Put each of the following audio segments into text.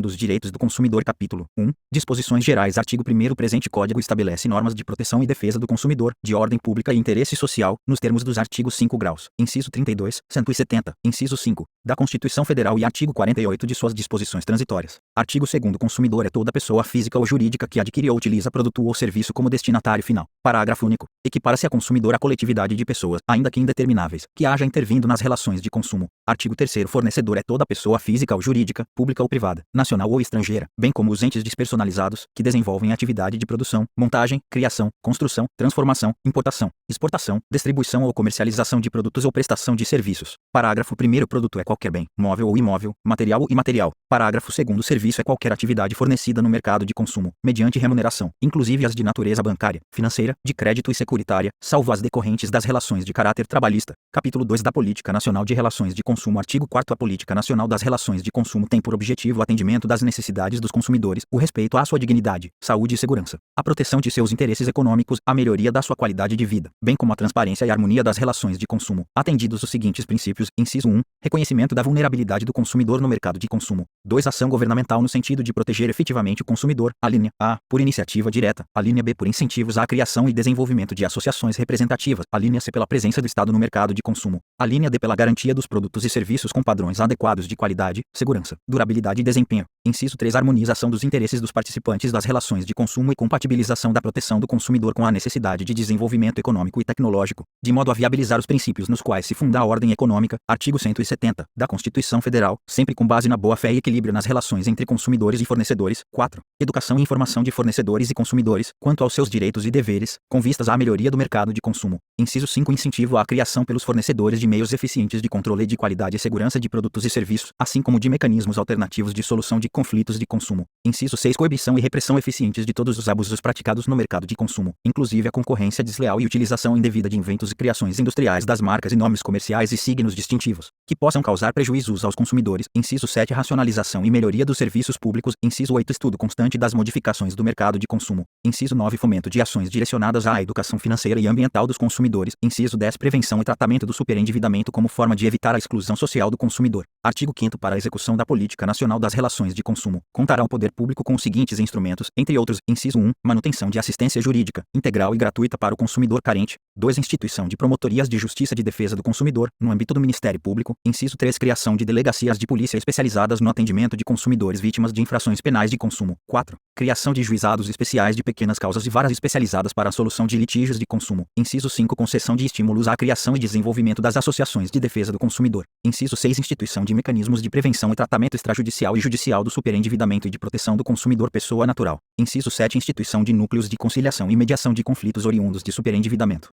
dos Direitos do Consumidor. Capítulo 1. Disposições Gerais. Artigo 1º. O presente Código estabelece normas de proteção e defesa do consumidor, de ordem pública e interesse social, nos termos dos artigos 5 graus, inciso 32, 170, inciso 5, da Constituição Federal e artigo 48 de suas disposições transitórias. Artigo 2º. Consumidor é toda pessoa física ou jurídica que adquire ou utiliza produto ou serviço como destinatário final. Parágrafo único. Equipara-se a consumidor a coletividade de pessoas, ainda que indetermináveis, que haja intervindo nas relações de consumo. Artigo 3º. Fornecedor é toda pessoa física ou jurídica, pública ou privada, nacional ou estrangeira, bem como os entes despersonalizados, que desenvolvem atividade de produção, montagem, criação, construção, transformação, importação, exportação, distribuição ou comercialização de produtos ou prestação de serviços. Parágrafo 1º. Produto é qualquer bem, móvel ou imóvel, material ou imaterial. Parágrafo 2º. Serviço é qualquer atividade fornecida no mercado de consumo, mediante remuneração, inclusive as de natureza bancária, financeira, de crédito e securitária, salvo as decorrentes das relações de caráter trabalhista. Capítulo 2 da Política Nacional de Relações de Consumo. Artigo 4º. A Política Nacional das Relações de Consumo tem por objetivo o atendimento das necessidades dos consumidores, o respeito à sua dignidade, saúde e segurança, a proteção de seus interesses econômicos, a melhoria da sua qualidade de vida, bem como a transparência e harmonia das relações de consumo, atendidos os seguintes princípios. Inciso 1. Reconhecimento da vulnerabilidade do consumidor no mercado de consumo. 2. Ação governamental no sentido de proteger efetivamente o consumidor, a linha A, por iniciativa direta, a linha B, por incentivos à criação e desenvolvimento de associações representativas, a linha C, pela presença do Estado no mercado de consumo, a linha D, pela garantia dos produtos e serviços com padrões adequados de qualidade, segurança, durabilidade e desempenho. Inciso 3. Harmonização dos interesses dos participantes das relações de consumo e compatibilização da proteção do consumidor com a necessidade de desenvolvimento econômico e tecnológico, de modo a viabilizar os princípios nos quais se funda a ordem econômica, artigo 170, da Constituição Federal, sempre com base na boa-fé e equilíbrio nas relações entre consumidores e fornecedores. 4. Educação e informação de fornecedores e consumidores, quanto aos seus direitos e deveres, com vistas à melhoria do mercado de consumo. Inciso 5. Incentivo à criação pelos fornecedores de meios eficientes de controle de qualidade e segurança de produtos e serviços, assim como de mecanismos alternativos de solução de conflitos de consumo. Inciso 6. Coibição e repressão eficientes de todos os abusos praticados no mercado de consumo, inclusive a concorrência desleal e utilização indevida de inventos e criações industriais das marcas e nomes comerciais e signos distintivos, que possam causar prejuízos aos consumidores. Inciso 7. Racionalização e melhoria dos serviços públicos. Inciso 8. Estudo constante das modificações do mercado de consumo. Inciso 9. Fomento de ações direcionadas à educação financeira e ambiental dos consumidores. Inciso 10. Prevenção e tratamento do superendividamento como forma de evitar a exclusão social do consumidor. Artigo 5º. Para a execução da Política Nacional das Relações de Consumo, contará o poder público com os seguintes instrumentos, entre outros. Inciso 1. Manutenção de assistência jurídica, integral e gratuita para o consumidor carente. 2. Instituição de promotorias de justiça de defesa do consumidor, no âmbito do Ministério Público. Inciso 3. Criação de delegacias de polícia especializadas no atendimento de consumidores vítimas de infrações penais de consumo. 4. Criação de juizados especiais de pequenas causas e varas especializadas para a solução de litígios de consumo. Inciso 5. Concessão de estímulos à criação e desenvolvimento das associações de defesa do consumidor. Inciso 6. Instituição de mecanismos de prevenção e tratamento extrajudicial e judicial do superendividamento e de proteção do consumidor pessoa natural. Inciso 7. Instituição de núcleos de conciliação e mediação de conflitos oriundos de superendividamento.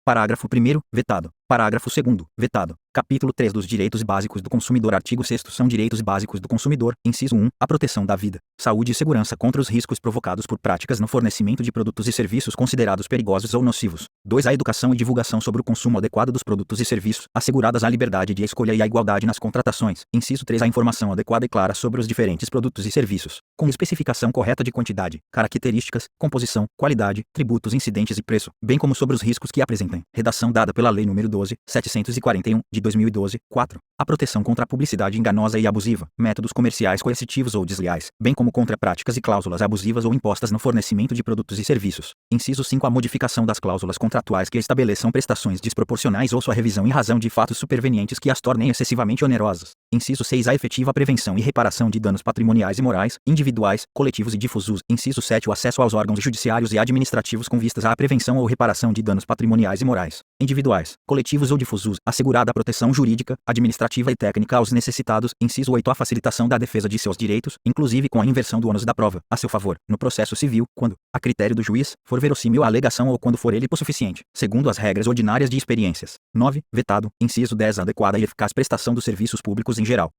Parágrafo 1º. Vetado. Parágrafo 2º. Vetado. Capítulo 3 dos Direitos Básicos do Consumidor. Artigo 6º. São direitos básicos do consumidor. Inciso 1. A proteção da vida, saúde e segurança contra os riscos provocados por práticas no fornecimento de produtos e serviços considerados perigosos ou nocivos. 2. A educação e divulgação sobre o consumo adequado dos produtos e serviços, asseguradas a liberdade de escolha e a igualdade nas contratações. Inciso 3. A informação adequada e clara sobre os diferentes produtos e serviços, com especificação correta de quantidade, características, composição, qualidade, tributos incidentes e preço, bem como sobre os riscos que apresentem. Redação dada pela Lei nº 12.741, de 2012. 4. A proteção contra a publicidade enganosa e abusiva, métodos comerciais coercitivos ou desleais, bem como contra práticas e cláusulas abusivas ou impostas no fornecimento de produtos e serviços. Inciso 5. A modificação das cláusulas contratuais que estabeleçam prestações desproporcionais ou sua revisão em razão de fatos supervenientes que as tornem excessivamente onerosas. Inciso 6. A efetiva prevenção e reparação de danos patrimoniais e morais, individuais, coletivos e difusos. Inciso 7. O acesso aos órgãos judiciários e administrativos com vistas à prevenção ou reparação de danos patrimoniais e morais, individuais, coletivos ou difusos, assegurada a proteção jurídica, administrativa e técnica aos necessitados. Inciso 8. A facilitação da defesa de seus direitos, inclusive com a inversão do ônus da prova, a seu favor, no processo civil, quando, a critério do juiz, for verossímil a alegação ou quando for ele hipossuficiente, segundo as regras ordinárias de experiências. 9. Vetado. Inciso 10. A adequada e eficaz prestação dos serviços públicos em geral.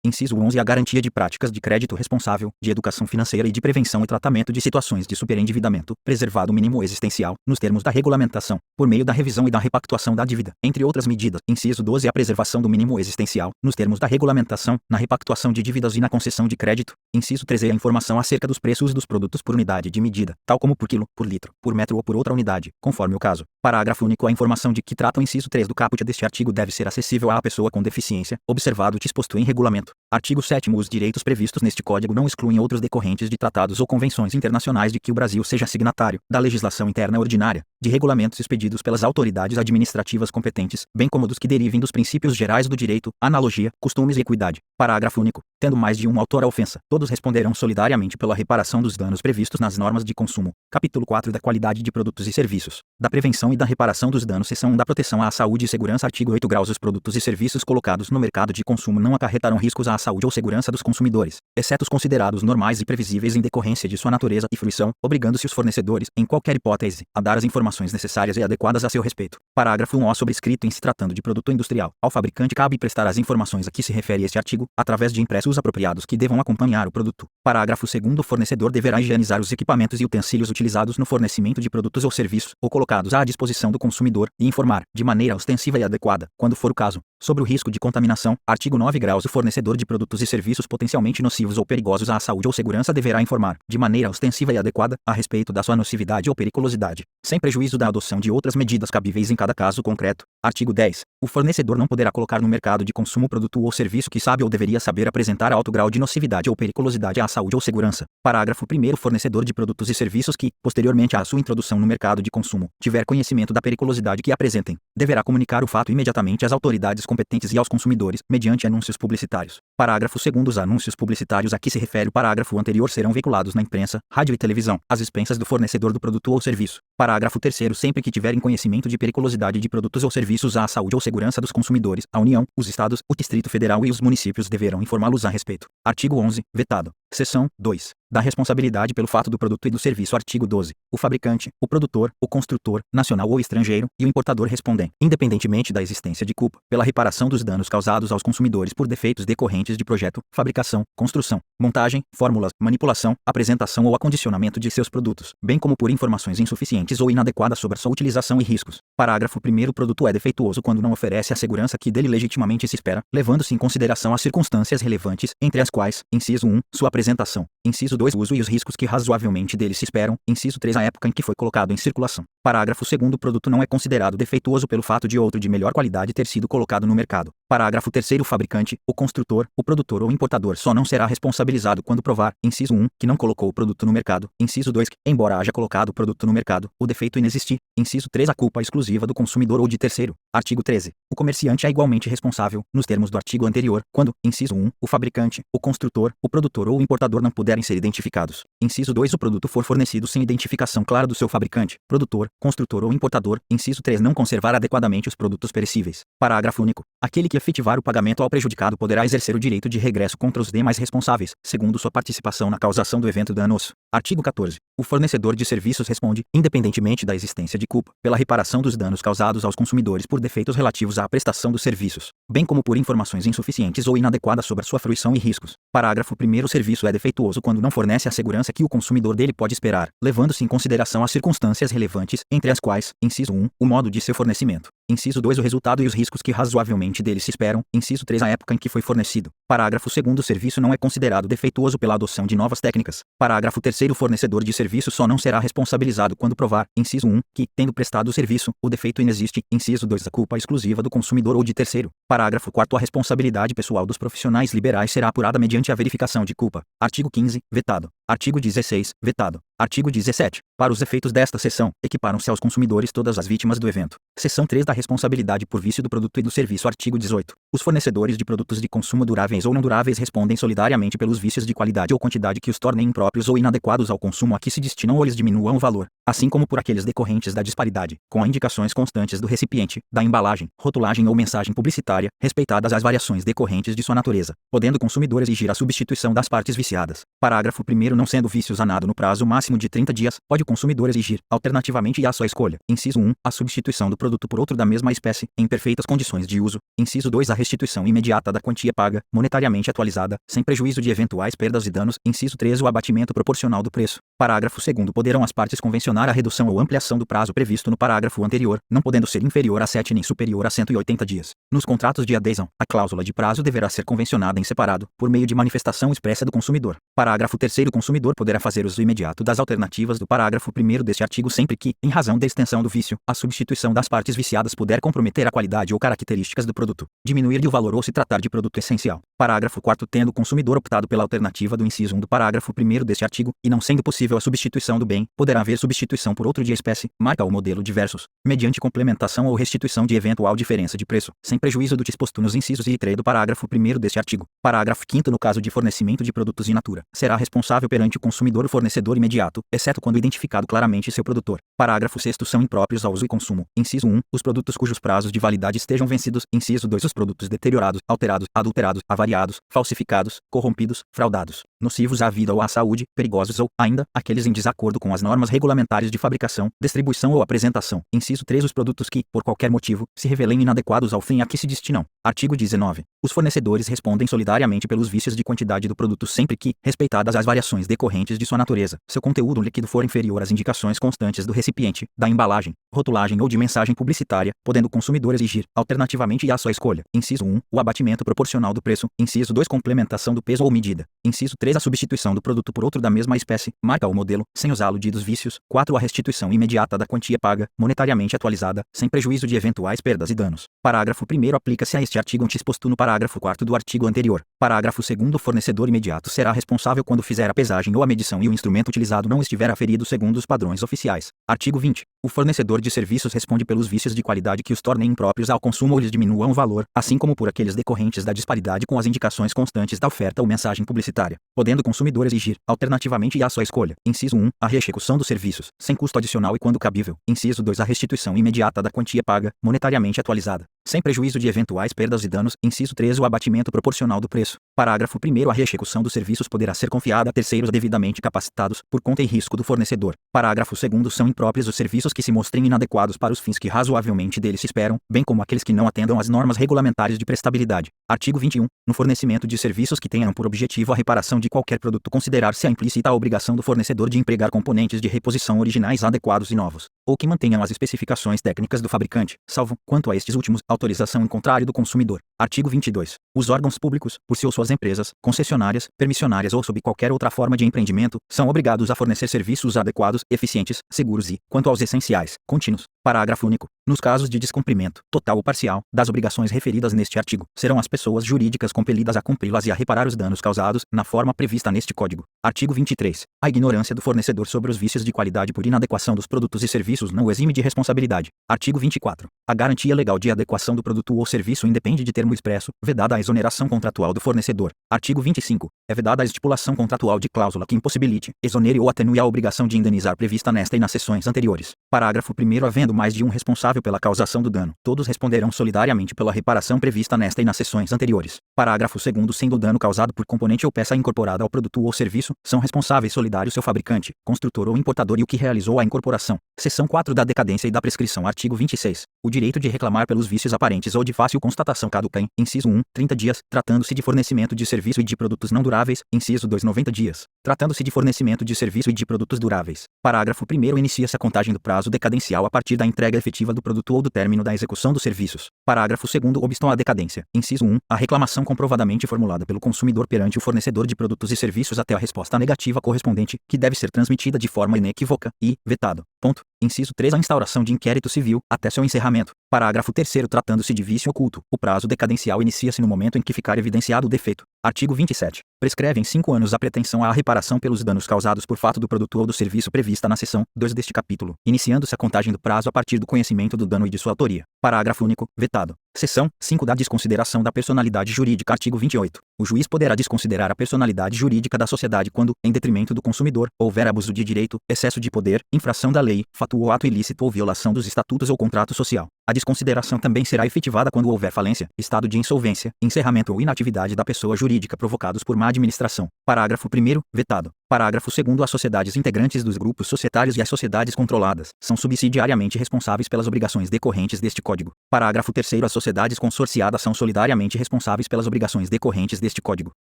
Inciso 11. A garantia de práticas de crédito responsável, de educação financeira e de prevenção e tratamento de situações de superendividamento, preservado o mínimo existencial, nos termos da regulamentação, por meio da revisão e da repactuação da dívida, entre outras medidas. Inciso 12. A preservação do mínimo existencial, nos termos da regulamentação, na repactuação de dívidas e na concessão de crédito. Inciso 13. A informação acerca dos preços dos produtos por unidade de medida, tal como por quilo, por litro, por metro ou por outra unidade, conforme o caso. Parágrafo único. A informação de que trata o inciso 3 do caput deste artigo deve ser acessível à pessoa com deficiência, observado o disposto em regulamento. Artigo 7º. Os direitos previstos neste Código não excluem outros decorrentes de tratados ou convenções internacionais de que o Brasil seja signatário, da legislação interna ordinária, de regulamentos expedidos pelas autoridades administrativas competentes, bem como dos que derivem dos princípios gerais do direito, analogia, costumes e equidade. Parágrafo único. Tendo mais de um autor a ofensa, todos responderão solidariamente pela reparação dos danos previstos nas normas de consumo. Capítulo 4 da qualidade de produtos e serviços, da prevenção e da reparação dos danos. Seção 1 da proteção à saúde e segurança. Artigo 8 graus. Os produtos e serviços colocados no mercado de consumo não acarretarão riscos à saúde ou segurança dos consumidores, exceto os considerados normais e previsíveis em decorrência de sua natureza e fruição, obrigando-se os fornecedores, em qualquer hipótese, a dar as informações necessárias e adequadas a seu respeito. Parágrafo 1. O sobrescrito. Em se tratando de produto industrial, ao fabricante cabe prestar as informações a que se refere este artigo, através de impressos apropriados que devam acompanhar o produto. Parágrafo 2. O fornecedor deverá higienizar os equipamentos e utensílios utilizados no fornecimento de produtos ou serviços, ou colocados à disposição do consumidor, e informar, de maneira ostensiva e adequada, quando for o caso, sobre o risco de contaminação. Artigo 9 graus. O fornecedor de produtos e serviços potencialmente nocivos ou perigosos à saúde ou segurança deverá informar, de maneira ostensiva e adequada, a respeito da sua nocividade ou periculosidade, sem prejuízo da adoção de outras medidas cabíveis em cada caso concreto. Artigo 10. O fornecedor não poderá colocar no mercado de consumo produto ou serviço que sabe ou deveria saber apresentar alto grau de nocividade ou periculosidade à saúde ou segurança. Parágrafo 1. O fornecedor de produtos e serviços que, posteriormente à sua introdução no mercado de consumo, tiver conhecimento da periculosidade que apresentem, deverá comunicar o fato imediatamente às autoridades competentes e aos consumidores, mediante anúncios publicitários. Parágrafo 2. Os anúncios publicitários a que se refere o parágrafo anterior serão veiculados na imprensa, rádio e televisão, às expensas do fornecedor do produto ou serviço. Parágrafo 3. Sempre que tiverem conhecimento de periculosidade de produtos ou serviços à saúde ou segurança dos consumidores, a União, os Estados, o Distrito Federal e os municípios deverão informá-los a respeito. Artigo 11. Vetado. Seção 2. Da responsabilidade pelo fato do produto e do serviço. Artigo 12. O fabricante, o produtor, o construtor, nacional ou estrangeiro, e o importador respondem, independentemente da existência de culpa, pela reparação dos danos causados aos consumidores por defeitos decorrentes de projeto, fabricação, construção, montagem, fórmulas, manipulação, apresentação ou acondicionamento de seus produtos, bem como por informações insuficientes ou inadequadas sobre sua utilização e riscos. Parágrafo 1. O produto é defeituoso quando não oferece a segurança que dele legitimamente se espera, levando-se em consideração as circunstâncias relevantes, entre as quais, inciso 1, sua apresentação, inciso 2, o uso e os riscos que razoavelmente dele se esperam, inciso 3, a época em que foi colocado em circulação. Parágrafo 2. O produto não é considerado defeituoso pelo fato de outro de melhor qualidade ter sido colocado no mercado. Parágrafo 3. O fabricante, o construtor, o produtor ou importador só não será responsabilizado quando provar, inciso 1, que não colocou o produto no mercado, inciso 2, que, embora haja colocado o produto no mercado, o defeito inexistir, inciso 3, a culpa exclusiva do consumidor ou de terceiro. Artigo 13. O comerciante é igualmente responsável, nos termos do artigo anterior, quando, inciso 1, o fabricante, o construtor, o produtor ou o importador não puderem ser identificados. Inciso 2, o produto for fornecido sem identificação clara do seu fabricante, produtor, construtor ou importador. Inciso 3, não conservar adequadamente os produtos perecíveis. Parágrafo único. Aquele que efetivar o pagamento ao prejudicado poderá exercer o direito de regresso contra os demais responsáveis, segundo sua participação na causação do evento danoso. Artigo 14. O fornecedor de serviços responde, independentemente da existência de culpa, pela reparação dos danos causados aos consumidores por defeitos relativos à prestação dos serviços, bem como por informações insuficientes ou inadequadas sobre a sua fruição e riscos. Parágrafo 1. O serviço é defeituoso quando não fornece a segurança que o consumidor dele pode esperar, levando-se em consideração as circunstâncias relevantes, entre as quais, inciso 1, o modo de seu fornecimento, inciso 2, o resultado e os riscos que razoavelmente dele se esperam, inciso 3, a época em que foi fornecido. Parágrafo 2. O serviço não é considerado defeituoso pela adoção de novas técnicas. Parágrafo 3. O fornecedor de serviço só não será responsabilizado quando provar, inciso 1, que, tendo prestado o serviço, o defeito inexiste, inciso 2, a culpa exclusiva do consumidor ou de terceiro. Parágrafo 4. A responsabilidade pessoal dos profissionais liberais será apurada mediante a verificação de culpa. Artigo 15, vetado. Artigo 16, vetado. Artigo 17. Para os efeitos desta seção, equiparam-se aos consumidores todas as vítimas do evento. Seção 3 da responsabilidade por vício do produto e do serviço. Artigo 18. Os fornecedores de produtos de consumo duráveis ou não duráveis respondem solidariamente pelos vícios de qualidade ou quantidade que os tornem impróprios ou inadequados ao consumo a que se destinam ou lhes diminuam o valor. assim como por aqueles decorrentes da disparidade, com indicações constantes do recipiente, da embalagem, rotulagem ou mensagem publicitária, respeitadas as variações decorrentes de sua natureza, podendo o consumidor exigir a substituição das partes viciadas. Parágrafo 1º. Não sendo vício sanado no prazo máximo de 30 dias, pode o consumidor exigir, alternativamente e à sua escolha, inciso 1, a substituição do produto por outro da mesma espécie, em perfeitas condições de uso, inciso 2, a restituição imediata da quantia paga, monetariamente atualizada, sem prejuízo de eventuais perdas e danos, inciso 3, o abatimento proporcional do preço. Parágrafo 2º. Poderão as partes convencionar a redução ou ampliação do prazo previsto no parágrafo anterior, não podendo ser inferior a 7 nem superior a 180 dias. Nos contratos de adesão, a cláusula de prazo deverá ser convencionada em separado, por meio de manifestação expressa do consumidor. Parágrafo 3º. O consumidor poderá fazer uso imediato das alternativas do parágrafo 1º deste artigo sempre que, em razão da extensão do vício, a substituição das partes viciadas puder comprometer a qualidade ou características do produto, diminuir-lhe o valor ou se tratar de produto essencial. Parágrafo 4º. Tendo o consumidor optado pela alternativa do inciso 1 do parágrafo 1º deste artigo, e não sendo possível a substituição do bem, poderá haver substituição por outro de espécie, marca ou modelo diversos, mediante complementação ou restituição de eventual diferença de preço, sem prejuízo do disposto nos incisos I e III do parágrafo 1º deste artigo. Parágrafo 5º. No caso de fornecimento de produtos in natura, será responsável perante o consumidor o fornecedor imediato, exceto quando identificado claramente seu produtor. Parágrafo 6º. São impróprios ao uso e consumo. Inciso 1. Os produtos cujos prazos de validade estejam vencidos. Inciso 2. Os produtos deteriorados, alterados, adulterados, avariados, falsificados, corrompidos, fraudados, nocivos à vida ou à saúde, perigosos ou, ainda, aqueles em desacordo com as normas regulamentares de fabricação, distribuição ou apresentação. Inciso 3. Os produtos que, por qualquer motivo, se revelem inadequados ao fim a que se destinam. Artigo 19. Os fornecedores respondem solidariamente pelos vícios de quantidade do produto sempre que, respeitadas as variações decorrentes de sua natureza, seu conteúdo líquido for inferior às indicações constantes do recipiente, da embalagem, rotulagem ou de mensagem publicitária, podendo o consumidor exigir, alternativamente e à sua escolha. Inciso 1. O abatimento proporcional do preço. Inciso 2. Complementação do peso ou medida. Inciso 3. A substituição do produto por outro da mesma espécie, marca ou modelo, sem os aludidos vícios. 4. A restituição imediata da quantia paga, monetariamente atualizada, sem prejuízo de eventuais perdas e danos. Parágrafo 1º. Aplica-se a este artigo antes exposto no parágrafo 4º do artigo anterior. Parágrafo 2º. O fornecedor imediato será responsável quando fizer a pesagem ou a medição e o instrumento utilizado não estiver aferido segundo os padrões oficiais. Artigo 20. O fornecedor de serviços responde pelos vícios de qualidade que os tornem impróprios ao consumo ou lhes diminuam o valor, assim como por aqueles decorrentes da disparidade com as indicações constantes da oferta ou mensagem publicitária, podendo o consumidor exigir, alternativamente e à sua escolha. Inciso 1. A reexecução dos serviços, sem custo adicional e quando cabível. Inciso 2. A restituição imediata da quantia paga, monetariamente atualizada, sem prejuízo de eventuais perdas e danos. Inciso 3. O abatimento proporcional do preço. Parágrafo 1º. A reexecução dos serviços poderá ser confiada a terceiros devidamente capacitados, por conta e risco do fornecedor. Parágrafo 2º. São impróprios os serviços que se mostrem inadequados para os fins que razoavelmente deles se esperam, bem como aqueles que não atendam às normas regulamentares de prestabilidade. Artigo 21. No fornecimento de serviços que tenham por objetivo a reparação de qualquer produto, considerar-se a implícita a obrigação do fornecedor de empregar componentes de reposição originais adequados e novos, ou que mantenham as especificações técnicas do fabricante, salvo, quanto a estes últimos, autorização em contrário do consumidor. Artigo 22. Os órgãos públicos, por si ou suas empresas, concessionárias, permissionárias ou sob qualquer outra forma de empreendimento, são obrigados a fornecer serviços adequados, eficientes, seguros e, quanto aos essenciais, contínuos. Parágrafo único. Nos casos de descumprimento, total ou parcial, das obrigações referidas neste artigo, serão as pessoas jurídicas compelidas a cumpri-las e a reparar os danos causados, na forma prevista neste Código. Artigo 23. A ignorância do fornecedor sobre os vícios de qualidade por inadequação dos produtos e serviços não o exime de responsabilidade. Artigo 24. A garantia legal de adequação do produto ou serviço independe de termo expresso, vedada a exoneração contratual do fornecedor. Artigo 25. É vedada a estipulação contratual de cláusula que impossibilite, exonere ou atenue a obrigação de indenizar prevista nesta e nas seções anteriores. Parágrafo 1º. Havendo mais de um responsável pela causação do dano, todos responderão solidariamente pela reparação prevista nesta e nas seções anteriores. Parágrafo 2º. Sendo o dano causado por componente ou peça incorporada ao produto ou serviço, são responsáveis solidários seu fabricante, construtor ou importador e o que realizou a incorporação. Seção 4 da decadência e da prescrição. Artigo 26. O direito de reclamar pelos vícios aparentes ou de fácil constatação caduca em, inciso 1, 30 dias, tratando-se de fornecimento de serviço e de produtos não duráveis, inciso 2, 90 dias, tratando-se de fornecimento de serviço e de produtos duráveis. Parágrafo 1º. Inicia-se a contagem do prazo decadencial a partir da entrega efetiva do produto ou do término da execução dos serviços. Parágrafo 2º. Obstam a decadência. Inciso 1. A reclamação comprovadamente formulada pelo consumidor perante o fornecedor de produtos e serviços até a resposta negativa correspondente, que deve ser transmitida de forma inequívoca e, vetado. Ponto. Inciso 3. A instauração de inquérito civil, até seu encerramento. Parágrafo 3º. Tratando-se de vício oculto, o prazo decadencial inicia-se no momento em que ficar evidenciado o defeito. Artigo 27. Prescreve em 5 anos a pretensão à reparação pelos danos causados por fato do produto ou do serviço prevista na seção 2 deste capítulo, iniciando-se a contagem do prazo a partir do conhecimento do dano e de sua autoria. Parágrafo único. Vetado. Seção 5 da desconsideração da personalidade jurídica. Artigo 28. O juiz poderá desconsiderar a personalidade jurídica da sociedade quando, em detrimento do consumidor, houver abuso de direito, excesso de poder, infração da lei, fato ou ato ilícito ou violação dos estatutos ou contrato social. A desconsideração também será efetivada quando houver falência, estado de insolvência, encerramento ou inatividade da pessoa jurídica provocados por má administração. Parágrafo 1º. Vetado. Parágrafo 2º. As sociedades integrantes dos grupos societários e as sociedades controladas são subsidiariamente responsáveis pelas obrigações decorrentes deste Código. Parágrafo 3º. As sociedades consorciadas são solidariamente responsáveis pelas obrigações decorrentes deste Código.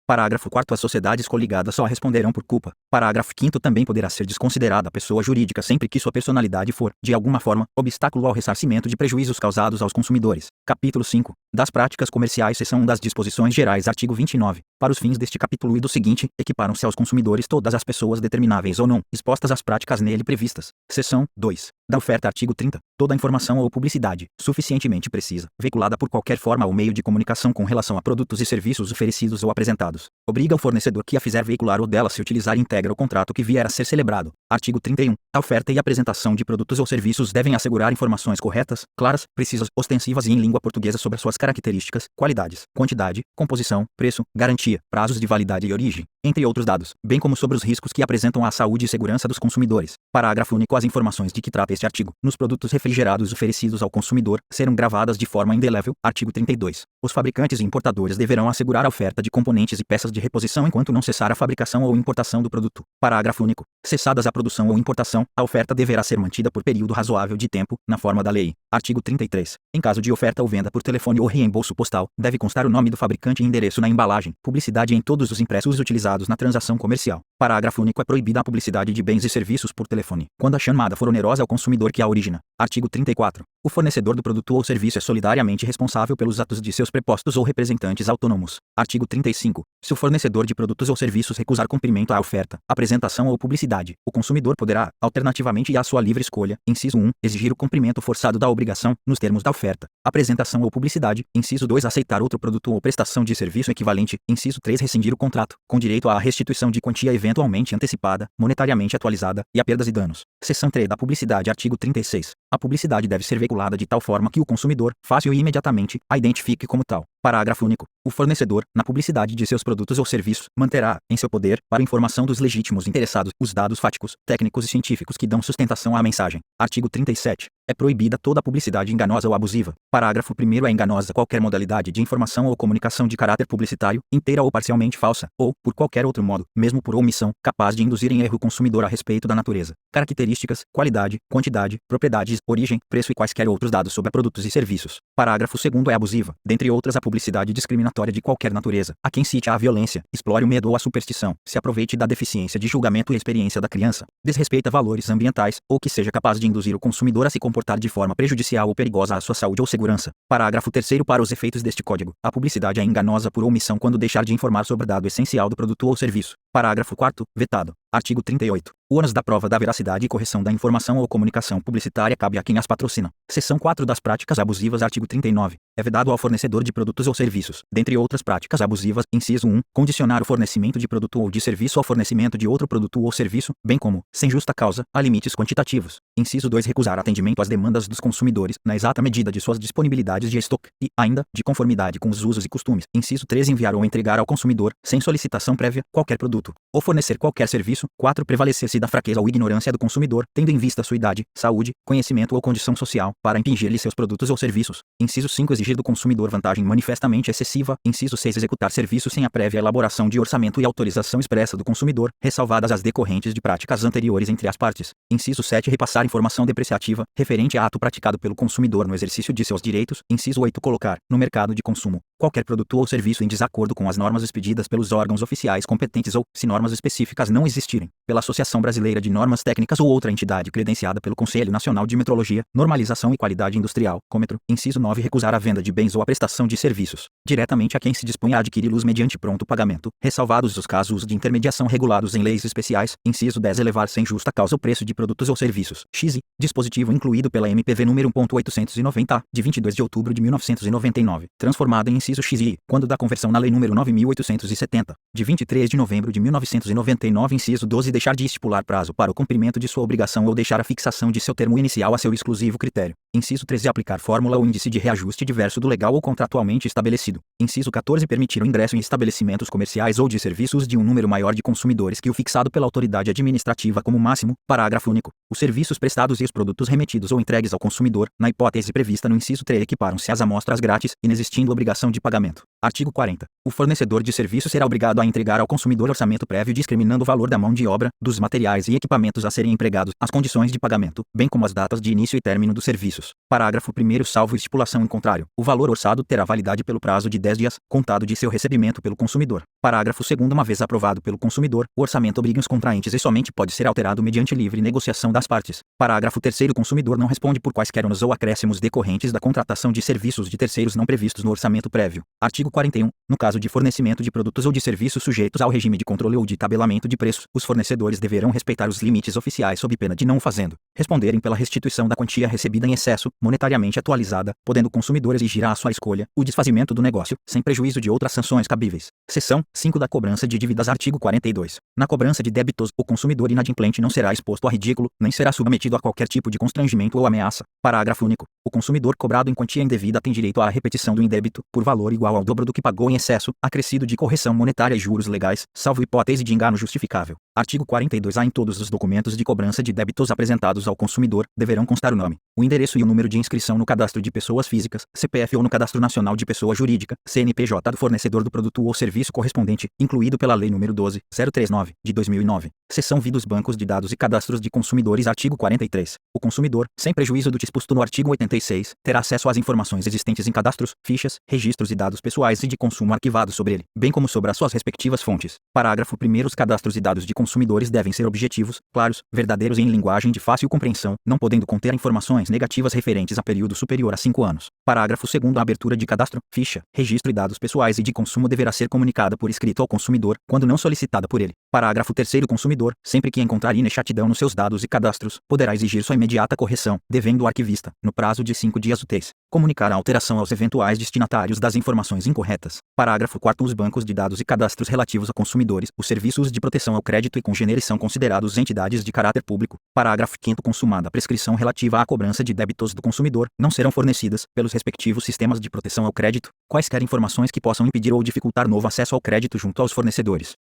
Parágrafo 4º. As sociedades coligadas só responderão por culpa. Parágrafo 5º. Também poderá ser desconsiderada a pessoa jurídica sempre que sua personalidade for, de alguma forma, obstáculo ao ressarcimento de prejuízos causados aos consumidores. Capítulo 5. Das práticas comerciais. Seção 1 das disposições gerais. Artigo 29. Para os fins deste capítulo e do seguinte, equiparam-se aos consumidores todas as pessoas determináveis ou não, expostas às práticas nele previstas. Seção 2. Da oferta. Artigo 30. Toda informação ou publicidade, suficientemente precisa, veiculada por qualquer forma ou meio de comunicação com relação a produtos e serviços oferecidos ou apresentados, obriga o fornecedor que a fizer veicular ou dela se utilizar íntegra o contrato que vier a ser celebrado. Artigo 31. A oferta e apresentação de produtos ou serviços devem assegurar informações corretas, claras, precisas, ostensivas e em língua portuguesa sobre suas características, qualidades, quantidade, composição, preço, garantia, prazos de validade e origem, entre outros dados, bem como sobre os riscos que apresentam à saúde e segurança dos consumidores. Parágrafo único. As informações de que trata este artigo, nos produtos refrigerados oferecidos ao consumidor, serão gravadas de forma indelével. Artigo 32. Os fabricantes e importadores deverão assegurar a oferta de componentes e peças de reposição enquanto não cessar a fabricação ou importação do produto. Parágrafo único. Cessadas a produção ou importação, a oferta deverá ser mantida por período razoável de tempo, na forma da lei. Artigo 33. Em caso de oferta ou venda por telefone ou reembolso postal, deve constar o nome do fabricante e endereço na embalagem. Publicidade em todos os impressos utilizados na transação comercial. Parágrafo único. É proibida a publicidade de bens e serviços por telefone, quando a chamada for onerosa ao consumidor que a origina. Artigo 34. O fornecedor do produto ou serviço é solidariamente responsável pelos atos de seus prepostos ou representantes autônomos. Artigo 35. Se o fornecedor de produtos ou serviços recusar cumprimento à oferta, apresentação ou publicidade, o consumidor poderá, alternativamente e à sua livre escolha, inciso 1, exigir o cumprimento forçado da obrigação, nos termos da oferta, apresentação ou publicidade, inciso 2, aceitar outro produto ou prestação de serviço equivalente, inciso 3, rescindir o contrato, com direito à restituição de quantia eventualmente antecipada, monetariamente atualizada, e a perdas e danos. Seção 3 da publicidade. Artigo 36. A publicidade deve ser veiculada de tal forma que o consumidor, fácil e imediatamente, a identifique como tal. Parágrafo único. O fornecedor, na publicidade de seus produtos ou serviços, manterá, em seu poder, para informação dos legítimos interessados, os dados fáticos, técnicos e científicos que dão sustentação à mensagem. Artigo 37. É proibida toda publicidade enganosa ou abusiva. Parágrafo 1º. É enganosa qualquer modalidade de informação ou comunicação de caráter publicitário, inteira ou parcialmente falsa, ou, por qualquer outro modo, mesmo por omissão, capaz de induzir em erro o consumidor a respeito da natureza, características, qualidade, quantidade, propriedades, origem, preço e quaisquer outros dados sobre produtos e serviços. Parágrafo 2º. É abusiva, dentre outras, a publicidade discriminatória de qualquer natureza, a quem cite à violência, explore o medo ou a superstição, se aproveite da deficiência de julgamento e experiência da criança, desrespeita valores ambientais, ou que seja capaz de induzir o consumidor a se comportar de forma prejudicial ou perigosa à sua saúde ou segurança. Parágrafo 3º. Para os efeitos deste Código, a publicidade é enganosa por omissão quando deixar de informar sobre dado essencial do produto ou serviço. Parágrafo 4º. Vetado. Artigo 38. O ônus da prova da veracidade e correção da informação ou comunicação publicitária cabe a quem as patrocina. Seção 4 das práticas abusivas. Artigo 39. É vedado ao fornecedor de produtos ou serviços, dentre outras práticas abusivas, inciso 1, condicionar o fornecimento de produto ou de serviço ao fornecimento de outro produto ou serviço, bem como, sem justa causa, a limites quantitativos. Inciso 2, recusar atendimento às demandas dos consumidores, na exata medida de suas disponibilidades de estoque, e, ainda, de conformidade com os usos e costumes. Inciso 3, enviar ou entregar ao consumidor, sem solicitação prévia, qualquer produto, ou fornecer qualquer serviço. 4, prevalecer-se da fraqueza ou ignorância do consumidor, tendo em vista sua idade, saúde, conhecimento ou condição social, para impingir-lhe seus produtos ou serviços. Inciso 5, exigir do consumidor vantagem manifestamente excessiva. Inciso 6, executar serviço sem a prévia elaboração de orçamento e autorização expressa do consumidor, ressalvadas as decorrentes de práticas anteriores entre as partes. Inciso 7, repassar informação depreciativa, referente a ato praticado pelo consumidor no exercício de seus direitos. Inciso 8, colocar, no mercado de consumo, qualquer produto ou serviço em desacordo com as normas expedidas pelos órgãos oficiais competentes ou, se normas específicas não existirem, pela Associação Brasileira de Normas Técnicas ou outra entidade credenciada pelo Conselho Nacional de Metrologia, Normalização e Qualidade Industrial, Cômetro. Inciso 9, recusar a venda de bens ou a prestação de serviços, diretamente a quem se dispõe a adquiri-los mediante pronto pagamento, ressalvados os casos de intermediação regulados em leis especiais. Inciso 10, elevar sem justa causa o preço de produtos ou serviços. X. Dispositivo incluído pela MPV número 1.890, de 22 de outubro de 1999, transformado em inciso inciso x e, quando da conversão na Lei nº 9.870, de 23 de novembro de 1999, inciso 12, deixar de estipular prazo para o cumprimento de sua obrigação ou deixar a fixação de seu termo inicial a seu exclusivo critério. Inciso 13, aplicar fórmula ou índice de reajuste diverso do legal ou contratualmente estabelecido. Inciso 14, permitir o ingresso em estabelecimentos comerciais ou de serviços de um número maior de consumidores que o fixado pela autoridade administrativa como máximo. Parágrafo único. Os serviços prestados e os produtos remetidos ou entregues ao consumidor, na hipótese prevista no inciso 3, equiparam-se às amostras grátis, inexistindo obrigação de pagamento. Artigo 40. O fornecedor de serviço será obrigado a entregar ao consumidor orçamento prévio discriminando o valor da mão de obra, dos materiais e equipamentos a serem empregados, as condições de pagamento, bem como as datas de início e término dos serviços. Parágrafo 1º, salvo estipulação em contrário, o valor orçado terá validade pelo prazo de 10 dias, contado de seu recebimento pelo consumidor. Parágrafo 2º, uma vez aprovado pelo consumidor, o orçamento obriga os contraentes e somente pode ser alterado mediante livre negociação das partes. Parágrafo 3º, o consumidor não responde por quaisquer ônus ou acréscimos decorrentes da contratação de serviços de terceiros não previstos no orçamento prévio. Artigo 41. No caso de fornecimento de produtos ou de serviços sujeitos ao regime de controle ou de tabelamento de preços, os fornecedores deverão respeitar os limites oficiais sob pena de, não o fazendo, responderem pela restituição da quantia recebida em excesso, monetariamente atualizada, podendo o consumidor exigir à sua escolha o desfazimento do negócio, sem prejuízo de outras sanções cabíveis. Seção 5 da cobrança de dívidas. Artigo 42. Na cobrança de débitos, o consumidor inadimplente não será exposto a ridículo, nem será submetido a qualquer tipo de constrangimento ou ameaça. Parágrafo único. O consumidor cobrado em quantia indevida tem direito à repetição do indébito, por valor igual ao dobro do que pagou em excesso, acrescido de correção monetária e juros legais, salvo hipótese de engano justificável. Artigo 42-A. Em todos os documentos de cobrança de débitos apresentados ao consumidor, deverão constar o nome, o endereço e o número de inscrição no cadastro de pessoas físicas, CPF, ou no cadastro nacional de pessoa jurídica, CNPJ, do fornecedor do produto ou serviço correspondente, incluído pela Lei nº 12.039, de 2009. Seção V dos bancos de dados e cadastros de consumidores. Artigo 43. O consumidor, sem prejuízo do disposto no artigo 86, terá acesso às informações existentes em cadastros, fichas, registros e dados pessoais e de consumo arquivados sobre ele, bem como sobre as suas respectivas fontes. Parágrafo 1º. Os cadastros e dados de consumidores devem ser objetivos, claros, verdadeiros e em linguagem de fácil compreensão, não podendo conter informações negativas referentes a período superior a 5 anos. Parágrafo 2º. A abertura de cadastro, ficha, registro e dados pessoais e de consumo deverá ser comunicada por escrito ao consumidor, quando não solicitada por ele. Parágrafo 3º. O consumidor, sempre que encontrar inexatidão nos seus dados e cadastros, poderá exigir sua imediata correção, devendo o arquivista, no prazo de 5 dias úteis, comunicar a alteração aos eventuais destinatários das informações incorretas. Parágrafo 4º. Os bancos de dados e cadastros relativos a consumidores, os serviços de proteção ao crédito e congêneres são considerados entidades de caráter público. Parágrafo 5º. Consumada a prescrição relativa à cobrança de débitos do consumidor, não serão fornecidas, pelos respectivos sistemas de proteção ao crédito, quaisquer informações que possam impedir ou dificultar novo acesso ao crédito junto aos fornecedores.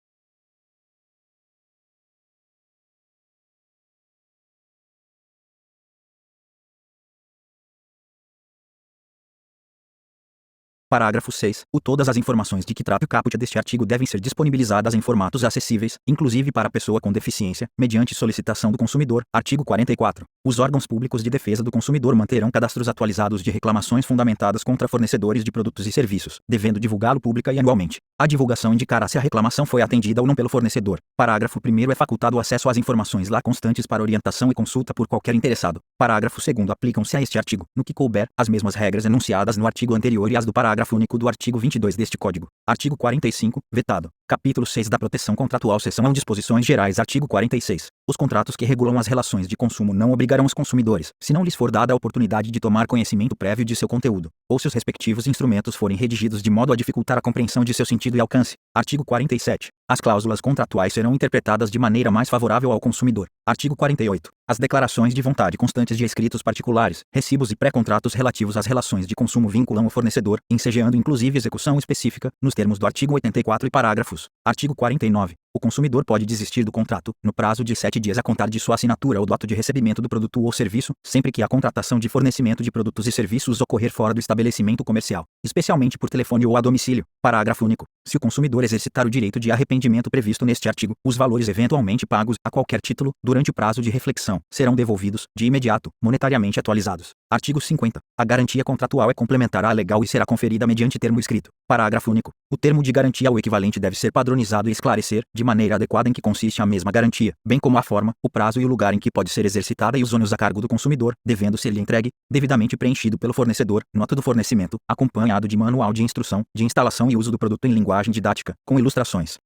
Parágrafo 6. Todas as informações de que trata o caput deste artigo devem ser disponibilizadas em formatos acessíveis, inclusive para pessoa com deficiência, mediante solicitação do consumidor. Artigo 44. Os órgãos públicos de defesa do consumidor manterão cadastros atualizados de reclamações fundamentadas contra fornecedores de produtos e serviços, devendo divulgá-lo pública e anualmente. A divulgação indicará se a reclamação foi atendida ou não pelo fornecedor. Parágrafo 1º. É facultado o acesso às informações lá constantes para orientação e consulta por qualquer interessado. Parágrafo 2º. Aplicam-se a este artigo, no que couber, as mesmas regras enunciadas no artigo anterior e as do parágrafo único do artigo 22 deste Código. Artigo 45. Vetado. Capítulo 6 da Proteção Contratual. Seção 1. Disposições Gerais. Artigo 46. Os contratos que regulam as relações de consumo não obrigarão os consumidores, se não lhes for dada a oportunidade de tomar conhecimento prévio de seu conteúdo, ou seus respectivos instrumentos forem redigidos de modo a dificultar a compreensão de seu sentido e alcance. Artigo 47. As cláusulas contratuais serão interpretadas de maneira mais favorável ao consumidor. Artigo 48. As declarações de vontade constantes de escritos particulares, recibos e pré-contratos relativos às relações de consumo vinculam o fornecedor, ensejeando inclusive execução específica, nos termos do artigo 84 e parágrafos. Artigo 49. O consumidor pode desistir do contrato, no prazo de 7 dias a contar de sua assinatura ou do ato de recebimento do produto ou serviço, sempre que a contratação de fornecimento de produtos e serviços ocorrer fora do estabelecimento comercial, especialmente por telefone ou a domicílio. Parágrafo único. Se o consumidor exercitar o direito de arrependimento previsto neste artigo, os valores eventualmente pagos, a qualquer título, durante o prazo de reflexão, serão devolvidos, de imediato, monetariamente atualizados. Artigo 50. A garantia contratual é complementar à legal e será conferida mediante termo escrito. Parágrafo único. O termo de garantia ou equivalente deve ser padronizado e esclarecer, de maneira adequada, em que consiste a mesma garantia, bem como a forma, o prazo e o lugar em que pode ser exercitada e os ônus a cargo do consumidor, devendo ser-lhe entregue, devidamente preenchido pelo fornecedor, nota do fornecimento, acompanhado de manual de instrução, de instalação e uso do produto em linguagem didática, com ilustrações.